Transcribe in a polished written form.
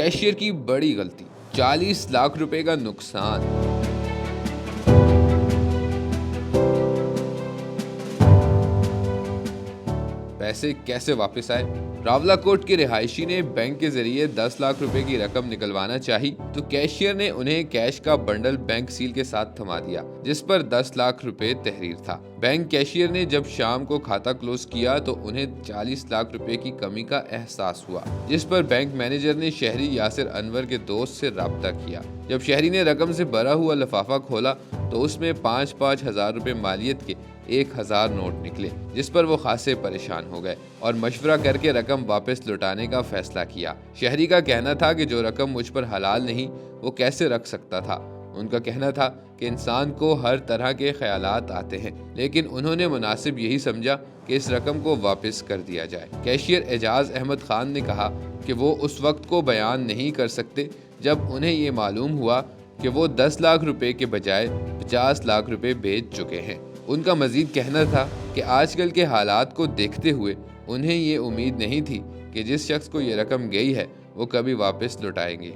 Cashier کی بڑی غلطی، 40 لاکھ روپے کا نقصان۔ پیسے کیسے واپس آئے؟ راولاکوٹ کے رہائشی نے بینک کے ذریعے 10 لاکھ روپے کی رقم نکلوانا چاہی تو کیشیئر نے انہیں کیش کا بنڈل بینک سیل کے ساتھ تھما دیا، جس پر 10 لاکھ روپے تحریر تھا۔ بینک کیشیئر نے جب شام کو کھاتہ کلوز کیا تو انہیں 40 لاکھ روپے کی کمی کا احساس ہوا، جس پر بینک مینیجر نے شہری یاسر انور کے دوست سے رابطہ کیا۔ جب شہری نے رقم سے بھرا ہوا لفافہ کھولا تو اس میں 5,000 ہزار روپے مالیت کے 1,000 نوٹ نکلے، جس پر وہ خاصے پریشان ہو گئے اور مشورہ کر کے رقم واپس لوٹانے کا فیصلہ کیا۔ شہری کا کہنا تھا کہ جو رقم مجھ پر حلال نہیں وہ کیسے رکھ سکتا تھا۔ ان کا کہنا تھا کہ انسان کو ہر طرح کے خیالات آتے ہیں، لیکن انہوں نے مناسب یہی سمجھا کہ اس رقم کو واپس کر دیا جائے۔ کیشیئر اعجاز احمد خان نے کہا کہ وہ اس وقت کو بیان نہیں کر سکتے جب انہیں یہ معلوم ہوا کہ وہ 10 لاکھ روپے کے بجائے 50 لاکھ روپے بیچ چکے ہیں۔ ان کا مزید کہنا تھا کہ آج کل کے حالات کو دیکھتے ہوئے انہیں یہ امید نہیں تھی کہ جس شخص کو یہ رقم گئی ہے وہ کبھی واپس لوٹائیں گے۔